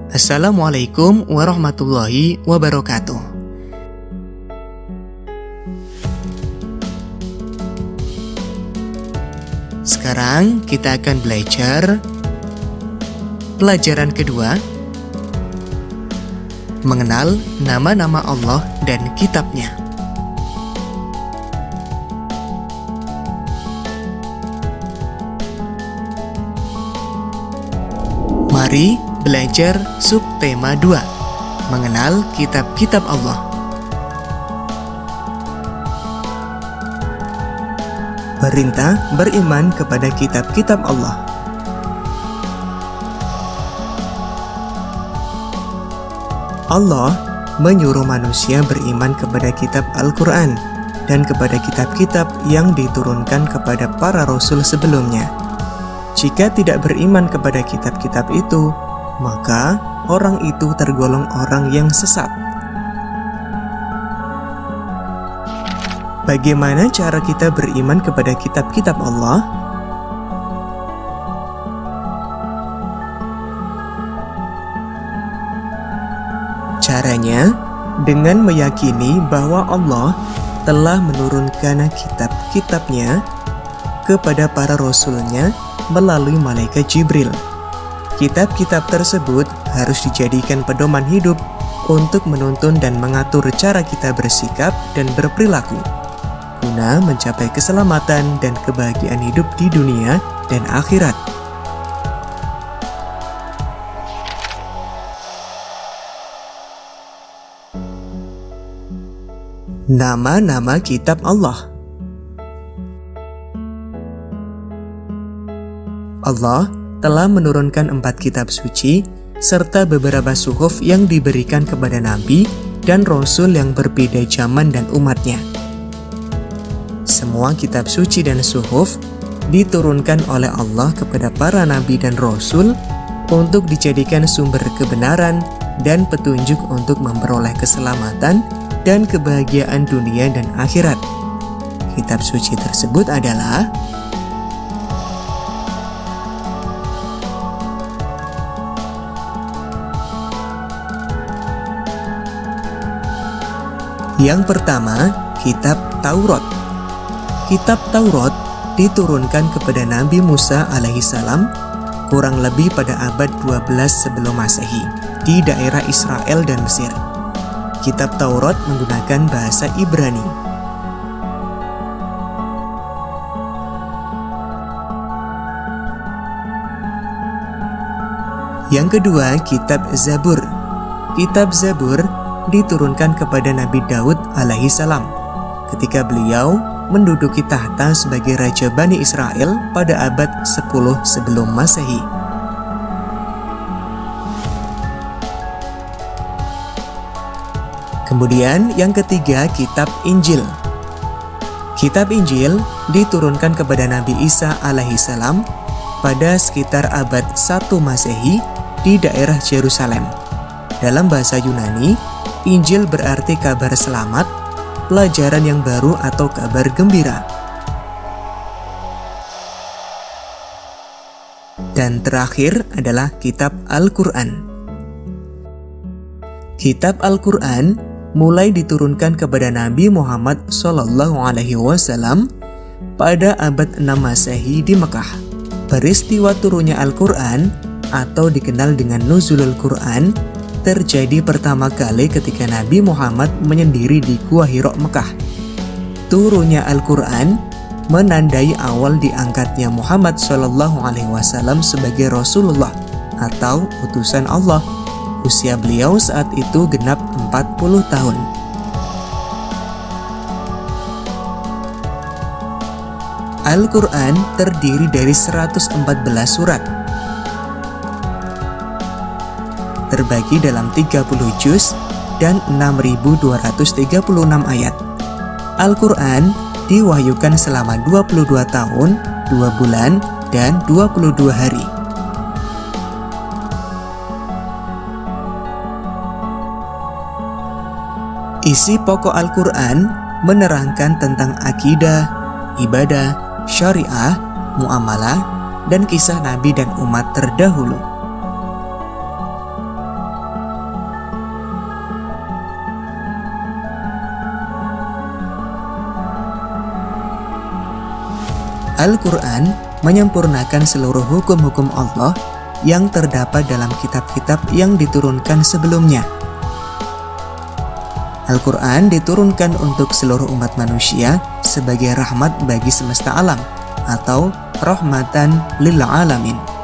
Assalamualaikum warahmatullahi wabarakatuh. Sekarang kita akan belajar pelajaran kedua, mengenal nama-nama Allah dan kitabnya. Mari belajar subtema 2, mengenal kitab-kitab Allah. Perintah beriman kepada kitab-kitab Allah. Allah menyuruh manusia beriman kepada kitab Al-Quran dan kepada kitab-kitab yang diturunkan kepada para rasul sebelumnya. Jika tidak beriman kepada kitab-kitab itu, maka orang itu tergolong orang yang sesat. Bagaimana cara kita beriman kepada kitab-kitab Allah? Caranya dengan meyakini bahwa Allah telah menurunkan kitab-kitabnya kepada para rasulnya melalui malaikat Jibril. Kitab-kitab tersebut harus dijadikan pedoman hidup untuk menuntun dan mengatur cara kita bersikap dan berperilaku, guna mencapai keselamatan dan kebahagiaan hidup di dunia dan akhirat. Nama-nama kitab Allah. Allah telah menurunkan 4 kitab suci serta beberapa suhuf yang diberikan kepada nabi dan rasul yang berbeda zaman dan umatnya. Semua kitab suci dan suhuf diturunkan oleh Allah kepada para nabi dan rasul untuk dijadikan sumber kebenaran dan petunjuk untuk memperoleh keselamatan dan kebahagiaan dunia dan akhirat. Kitab suci tersebut adalah yang pertama, kitab Taurat. Kitab Taurat diturunkan kepada Nabi Musa alaihissalam kurang lebih pada abad 12 sebelum Masehi di daerah Israel dan Mesir. Kitab Taurat menggunakan bahasa Ibrani. Yang kedua, kitab Zabur. Kitab Zabur diturunkan kepada Nabi Daud alaihissalam ketika beliau menduduki tahta sebagai Raja Bani Israel pada abad 10 sebelum Masehi. Kemudian yang ketiga, kitab Injil. Kitab Injil diturunkan kepada Nabi Isa alaihissalam pada sekitar abad 1 Masehi di daerah Yerusalem. Dalam bahasa Yunani, Injil berarti kabar selamat, pelajaran yang baru atau kabar gembira. Dan terakhir adalah kitab Al-Quran. Kitab Al-Quran mulai diturunkan kepada Nabi Muhammad SAW pada abad 6 Masehi di Mekah. Peristiwa turunnya Al-Quran atau dikenal dengan Nuzulul Quran terjadi pertama kali ketika Nabi Muhammad menyendiri di Gua Hira Mekah. Turunnya Al-Quran menandai awal diangkatnya Muhammad SAW sebagai Rasulullah atau utusan Allah. Usia beliau saat itu genap 40 tahun. Al-Quran terdiri dari 114 surat, terbagi dalam 30 juz dan 6.236 ayat. Al-Quran diwahyukan selama 22 tahun, 2 bulan, dan 22 hari. Isi pokok Al-Quran menerangkan tentang akidah, ibadah, syariah, muamalah, dan kisah Nabi dan umat terdahulu. Al-Quran menyempurnakan seluruh hukum-hukum Allah yang terdapat dalam kitab-kitab yang diturunkan sebelumnya. Al-Quran diturunkan untuk seluruh umat manusia sebagai rahmat bagi semesta alam atau rahmatan lil alamin.